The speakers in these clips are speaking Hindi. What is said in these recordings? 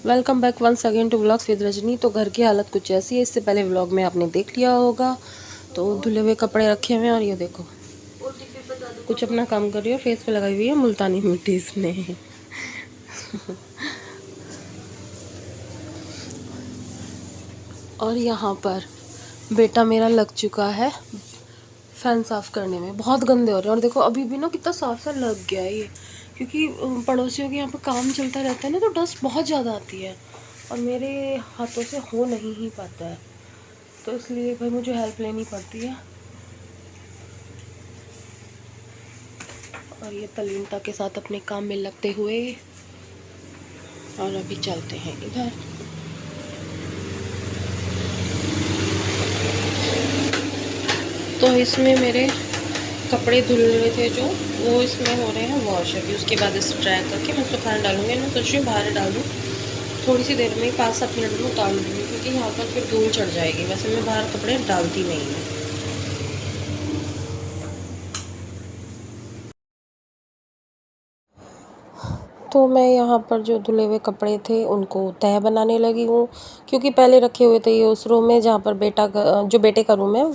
Welcome back once again to vlogs with Rajni. तो घर की हालत कुछ ऐसी है, इससे पहले व्लॉग में आपने देख लिया होगा। तो धुले हुए कपड़े रखे हुए हैं और ये देखो कुछ अपना काम कर रही है, फेस पे लगाई हुई है मुल्तानी मिट्टी इसने। और यहाँ पर बेटा मेरा लग चुका है फैन साफ़ करने में। बहुत गंदे हो रहे हैं और देखो अभी भी ना कितना साफ सा लग गया है ये, क्योंकि पड़ोसियों के यहाँ पर काम चलता रहता है ना, तो डस्ट बहुत ज़्यादा आती है और मेरे हाथों से हो नहीं ही पाता है, तो इसलिए भाई मुझे हेल्प लेनी पड़ती है। और ये तलीनता के साथ अपने काम में लगते हुए और अभी चलते हैं इधर। तो इसमें मेरे कपड़े धुल रहे थे जो, वो इसमें हो रहे हैं वॉश। अभी उसके बाद इसे ड्राई करके मैं सुखाने डालूंगी। मैं सोच रही हूँ बाहर डाल दूँ, थोड़ी सी देर में ही 5-7 मिनट में उतार लूँगी, क्योंकि यहाँ पर फिर धूल चढ़ जाएगी। वैसे मैं बाहर कपड़े डालती नहीं हूँ। तो मैं यहाँ पर जो धुले हुए कपड़े थे उनको तह बनाने लगी हूँ, क्योंकि पहले रखे हुए थे ये उस रूम में जहाँ पर जो बेटे का रूम है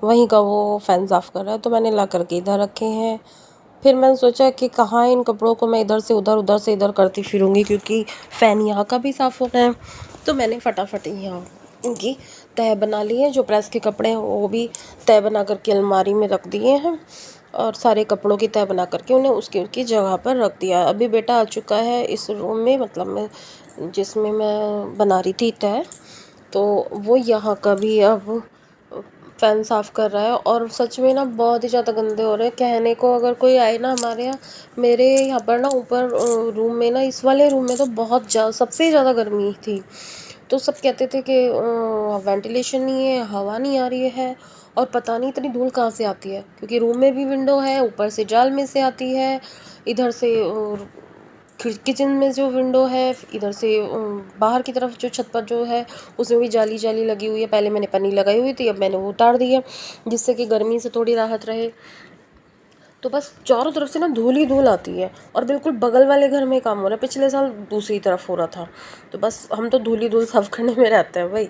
वहीं का वो फ़ैन साफ़ कर रहा है, तो मैंने ला करके इधर रखे हैं। फिर मैंने सोचा कि कहाँ इन कपड़ों को मैं इधर से उधर उधर से इधर करती फिरूँगी, क्योंकि फ़ैन यहाँ का भी साफ़ होना है। तो मैंने फटाफट यहाँ इनकी तह बना ली है। जो प्रेस के कपड़े हैं वो भी तह बना करके अलमारी में रख दिए हैं और सारे कपड़ों की तह बना करके उन्हें उसकी जगह पर रख दिया। अभी बेटा आ चुका है इस रूम में, मतलब मैं जिसमें मैं बना रही थी तह, तो वो यहाँ का भी अब फ़ैन साफ़ कर रहा है। और सच में ना बहुत ही ज़्यादा गंदे हो रहे हैं। कहने को अगर कोई आए ना हमारे यहाँ, मेरे यहाँ पर ना ऊपर रूम में ना, इस वाले रूम में तो बहुत सबसे ज़्यादा गर्मी थी। तो सब कहते थे कि वेंटिलेशन नहीं है, हवा नहीं आ रही है, और पता नहीं इतनी धूल कहाँ से आती है, क्योंकि रूम में भी विंडो है, ऊपर से जाल में से आती है, इधर से किचन में जो विंडो है, इधर से बाहर की तरफ जो छत पर जो है उसमें भी जाली जाली लगी हुई है। पहले मैंने पन्नी लगाई हुई थी, अब मैंने वो उतार दी है, जिससे कि गर्मी से थोड़ी राहत रहे। तो बस चारों तरफ से ना धूल ही धूल आती है, और बिल्कुल बगल वाले घर में काम हो रहा है। पिछले साल दूसरी तरफ हो रहा था, तो बस हम तो धूल ही धूल साफ़ करने में रहते हैं भाई।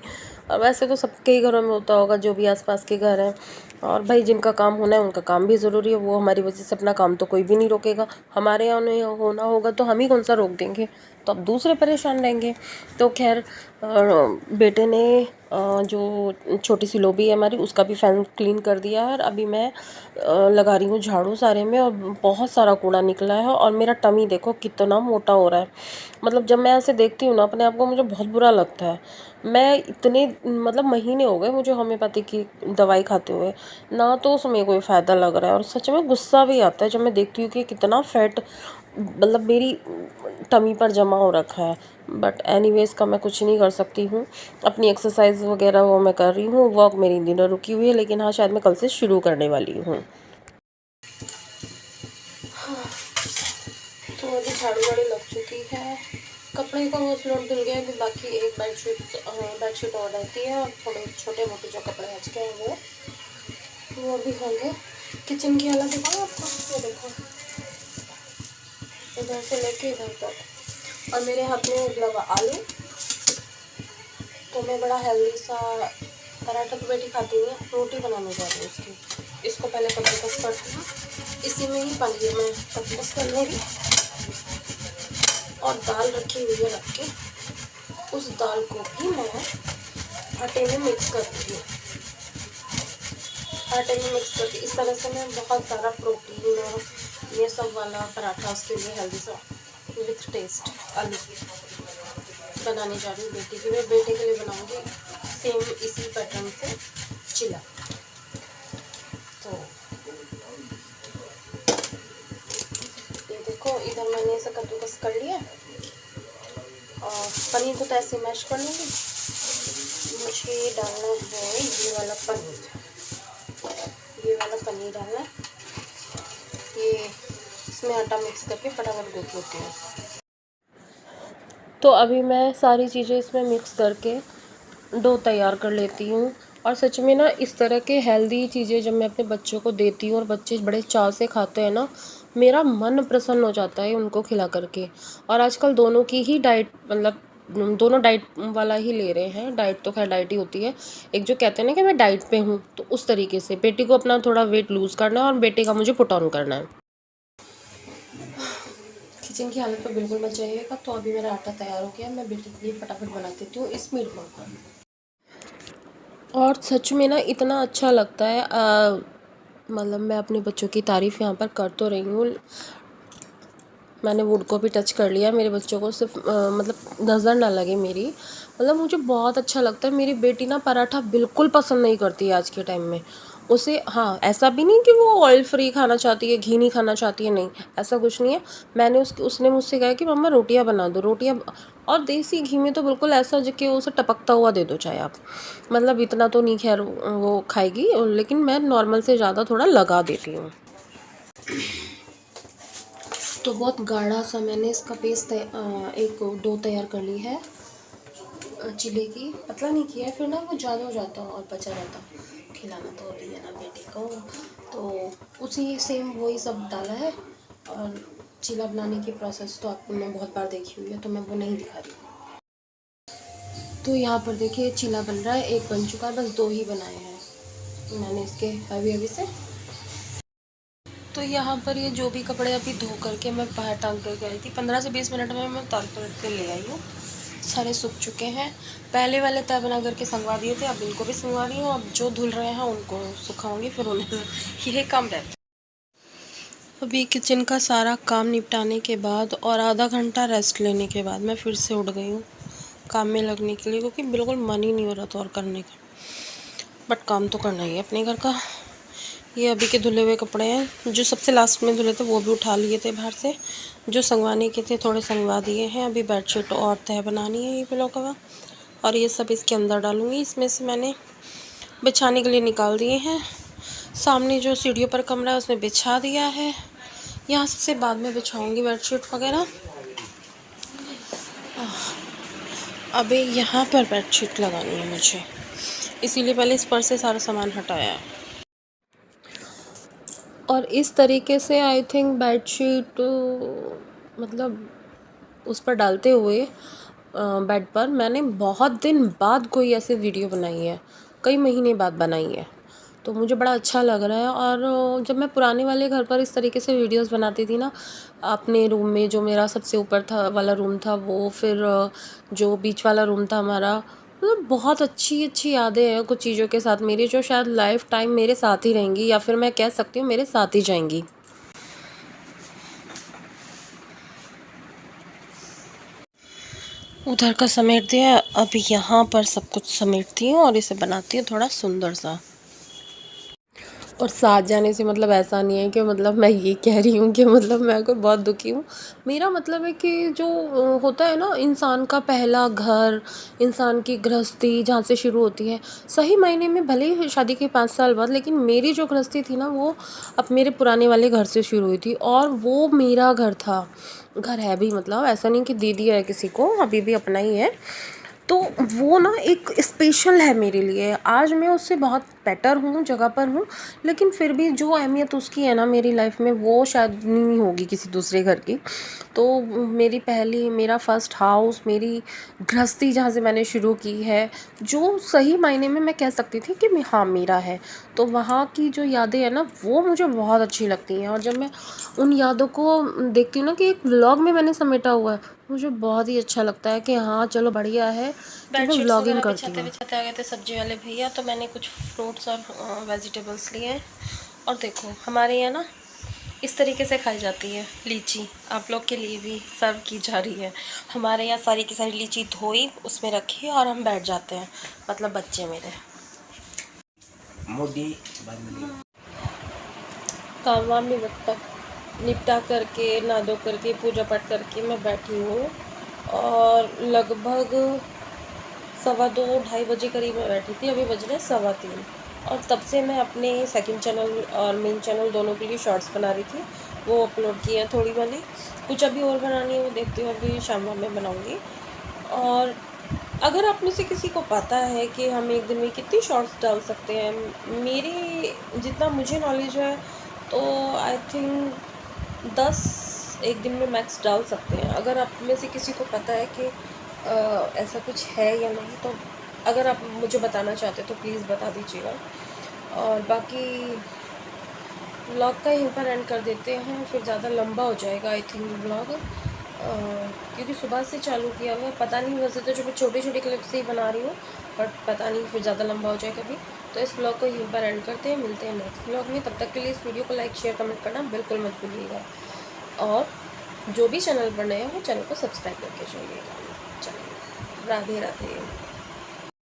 और वैसे तो सबके ही घरों में होता होगा, जो भी आसपास के घर हैं। और भाई जिनका काम होना है उनका काम भी ज़रूरी है, वो हमारी वजह से अपना काम तो कोई भी नहीं रोकेगा। हमारे यहाँ नहीं होना होगा तो हम ही कौन सा रोक देंगे, तो अब दूसरे परेशान रहेंगे। तो खैर बेटे ने जो छोटी सी लोबी है हमारी, उसका भी फ़ैन क्लीन कर दिया है। और अभी मैं लगा रही हूँ झाड़ू सारे में, और बहुत सारा कूड़ा निकला है। और मेरा टमी देखो कितना मोटा हो रहा है। मतलब जब मैं ऐसे देखती हूँ ना अपने आप को, मुझे बहुत बुरा लगता है। मैं इतने मतलब महीने हो गए मुझे होम्योपैथी की दवाई खाते हुए, ना तो उसमें कोई फ़ायदा लग रहा है। और सच में गुस्सा भी आता है जब मैं देखती हूँ कि कितना फैट मतलब मेरी टमी पर जमा हो रखा है। बट एनीवेज़ का मैं कुछ नहीं कर सकती हूँ। अपनी एक्सरसाइज वगैरह वो मैं कर रही हूँ, वॉक मेरी डिनर रुकी हुई है, लेकिन हाँ शायद मैं कल से शुरू करने वाली हूँ। तो अभी झाड़ू वाड़ी लग चुकी है, कपड़े का वो फ्लोर धुल गया। अभी बाकी एक बेडशीट और रहती है, और थोड़े छोटे मोटे जो कपड़े बच गए हैं वो भी होंगे। किचन की हालत दिखाओ आपको, ये देखो इधर से लेके इधर तक। और मेरे हाथ में उबला हुआ आलू, तो मैं बड़ा हेल्दी सा पराठा तो बेटी खाती हुई है, रोटी बनाने जा रही हूँ उसकी। इसको पहले कद्दूकस करती हूँ, इसी में ही पनीर में कद्दूकस कर लूँगी। और दाल रखी हुई है रख के, उस दाल को भी मैं आटे में मिक्स करती हूँ। आटे में मिक्स करके इस तरह से मैं बहुत सारा प्रोटीन और ये सब वाला पराठा उसके लिए हेल्दी सा विथ टेस्ट आलू बनाने जा रही हूँ बेटे के लिए। बेटे के लिए बनाऊँगी सेम इसी पैटर्न से चिला। तो ये देखो इधर मैंने इसे कद्दूकस कर लिया, और पनीर को तो ऐसे मैश कर लूँगी। मुझे डालना है ये वाला पनीर डालना है। ये इसमें आटा मिक्स करके फटाफट गूँथ लेती हूँ। तो अभी मैं सारी चीज़ें इसमें मिक्स करके डो तैयार कर लेती हूँ। और सच में ना इस तरह के हेल्दी चीज़ें जब मैं अपने बच्चों को देती हूँ और बच्चे बड़े चाव से खाते हैं ना, मेरा मन प्रसन्न हो जाता है उनको खिला करके। और आजकल दोनों की ही डाइट मतलब दोनों डाइट वाला ही ले रहे हैं। डाइट तो खैर डाइट ही होती है, एक जो कहते हैं ना कि मैं डाइट पे हूँ, तो उस तरीके से बेटी को अपना थोड़ा वेट लूज़ करना है और बेटे का मुझे पुट ऑन करना है। किचन की हालत तो बिल्कुल मत जाइएगा। तो अभी मेरा आटा तैयार हो गया, मैं बेटी के लिए फटाफट बना देती हूँ इस मीट मोड पर। और सच में ना इतना अच्छा लगता है, मतलब मैं अपने बच्चों की तारीफ़ यहाँ पर कर तो रही हूँ, मैंने वुड को भी टच कर लिया, मेरे बच्चों को सिर्फ मतलब नज़र ना लगे मेरी, मतलब मुझे बहुत अच्छा लगता है। मेरी बेटी ना पराठा बिल्कुल पसंद नहीं करती है आज के टाइम में। उसे, हाँ, ऐसा भी नहीं कि वो ऑयल फ्री खाना चाहती है, घी नहीं खाना चाहती है, नहीं, ऐसा कुछ नहीं है। मैंने उसने मुझसे कहा कि मम्मा रोटियां बना दो, रोटियां, और देसी घी में तो बिल्कुल ऐसा जो कि उसे टपकता हुआ दे दो चाहे आप, मतलब इतना तो नहीं खैर वो खाएगी, लेकिन मैं नॉर्मल से ज़्यादा थोड़ा लगा देती हूँ। तो बहुत गाढ़ा सा मैंने इसका पेस्ट एक डो तैयार कर ली है चिले की, पतला नहीं किया है, फिर ना वो ज़्यादा हो जाता और बचा रहता, खिलाना तो अभी है ना बेटे को, तो उसी सेम वही सब डाला है। और चिला बनाने की प्रोसेस तो आपने बहुत बार देखी हुई है, तो मैं वो नहीं दिखा रही। तो यहाँ पर देखिए चिला बन रहा है, एक बन चुका है, बस 2 ही बनाए हैं मैंने इसके अभी अभी से। तो यहाँ पर ये जो भी कपड़े अभी धो करके मैं बाहर टांग करके आई थी, 15 से 20 मिनट में मैं उतार कर ले आई हूँ, सारे सूख चुके हैं। पहले वाले तय बना करके संगवा दिए थे, अब इनको भी संगवा रही हूँ। अब जो धुल रहे हैं उनको सुखाऊंगी, फिर उन्हें ये काम रहता है। अभी किचन का सारा काम निपटाने के बाद और आधा घंटा रेस्ट लेने के बाद मैं फिर से उठ गई हूँ काम में लगने के लिए, क्योंकि बिल्कुल मन ही नहीं हो रहा था और करने का, बट काम तो करना ही है अपने घर का। ये अभी के धुले हुए कपड़े हैं, जो सबसे लास्ट में धुले थे वो भी उठा लिए थे बाहर से, जो संगवाने के थे थोड़े संगवा दिए हैं। अभी बेडशीट और तह बनानी है ये पिलो कवर, और ये सब इसके अंदर डालूंगी। इसमें से मैंने बिछाने के लिए निकाल दिए हैं, सामने जो सीढ़ियों पर कमरा है उसमें बिछा दिया है, यहाँ से बाद में बिछाऊंगी बेडशीट वगैरह। अभी यहाँ पर बेडशीट लगानी है मुझे, इसीलिए पहले इस पर से सारा सामान हटाया है। और इस तरीके से आई थिंक बेडशीट मतलब उस पर डालते हुए बेड पर मैंने बहुत दिन बाद कोई ऐसी वीडियो बनाई है, कई महीने बाद बनाई है, तो मुझे बड़ा अच्छा लग रहा है। और जब मैं पुराने वाले घर पर इस तरीके से वीडियोस बनाती थी ना, अपने रूम में, जो मेरा सबसे ऊपर था वाला रूम था वो, फिर जो बीच वाला रूम था हमारा, मतलब बहुत अच्छी अच्छी यादें हैं कुछ चीज़ों के साथ मेरी, जो शायद लाइफ टाइम मेरे साथ ही रहेंगी, या फिर मैं कह सकती हूँ मेरे साथ ही जाएंगी। उधर का समेट दिया, अभी यहाँ पर सब कुछ समेटती हूँ और इसे बनाती हूँ थोड़ा सुंदर सा। और साथ जाने से मतलब ऐसा नहीं है कि मतलब मैं ये कह रही हूँ कि मतलब मैं कोई बहुत दुखी हूँ, मेरा मतलब है कि जो होता है ना इंसान का पहला घर, इंसान की गृहस्थी जहाँ से शुरू होती है, सही मायने में भले ही शादी के 5 साल बाद, लेकिन मेरी जो गृहस्थी थी ना वो अब मेरे पुराने वाले घर से शुरू हुई थी, और वो मेरा घर था, घर है भी, मतलब ऐसा नहीं कि दे दिया है किसी को, अभी भी अपना ही है। तो वो ना एक स्पेशल है मेरे लिए, आज मैं उससे बहुत बेटर हूँ, जगह पर हूँ, लेकिन फिर भी जो अहमियत उसकी है ना मेरी लाइफ में, वो शायद नहीं होगी किसी दूसरे घर की। तो मेरा फर्स्ट हाउस, मेरी गृहस्थी जहाँ से मैंने शुरू की है, जो सही मायने में मैं कह सकती थी कि हाँ मेरा है, तो वहाँ की जो यादें हैं ना वो मुझे बहुत अच्छी लगती हैं। और जब मैं उन यादों को देखती हूँ ना कि एक व्लॉग में मैंने समेटा हुआ है, मुझे बहुत ही अच्छा लगता है कि हाँ चलो बढ़िया है कि मैं व्लॉगिंग करती हूँ। बिछाते आ गए थे सब्जी वाले भैया, तो मैंने कुछ फ्रूट्स और वेजिटेबल्स लिए हैं। और देखो हमारे यहाँ ना इस तरीके से खाई जाती है लीची, आप लोग के लिए भी सर्व की जा रही है। हमारे यहाँ सारी की सारी लीची धोई, उसमें रखी और हम बैठ जाते हैं, मतलब बच्चे मेरे। काम वाम निपटा करके, नहा धो करके, पूजा पाठ करके मैं बैठी हूँ, और लगभग 2:15-2:30 करीब मैं बैठी थी, अभी बज रहे 3:15, और तब से मैं अपने सेकंड चैनल और मेन चैनल दोनों के लिए शॉर्ट्स बना रही थी, वो अपलोड किए हैं थोड़ी वाली, कुछ अभी और बनानी है वो देखती हूँ, अभी शाम में बनाऊँगी। और अगर आप में से किसी को पता है कि हम एक दिन में कितनी शॉर्ट्स डाल सकते हैं, मेरी जितना मुझे नॉलेज है तो आई थिंक 10 एक दिन में मैक्स डाल सकते हैं। अगर आप में से किसी को पता है कि ऐसा कुछ है या नहीं, तो अगर आप मुझे बताना चाहते तो प्लीज़ बता दीजिएगा। और बाकी व्लॉग का यहीं पर एंड कर देते हैं, फिर ज़्यादा लंबा हो जाएगा आई थिंक व्लॉग, क्योंकि सुबह से चालू किया हुआ है। पता नहीं, वैसे तो जो मैं छोटी छोटी क्लिप्स ही बना रही हूँ, बट पता नहीं फिर ज़्यादा लंबा हो जाए कभी। तो इस व्लॉग को यहीं पर एंड करते हैं, मिलते हैं नेक्स्ट व्लॉग में। तब तक के लिए इस वीडियो को लाइक शेयर कमेंट करना बिल्कुल मत भूलिएगा, और जो भी चैनल पर नए हो चैनल को सब्सक्राइब करके जाइएगा। चलिए, राधे राधे।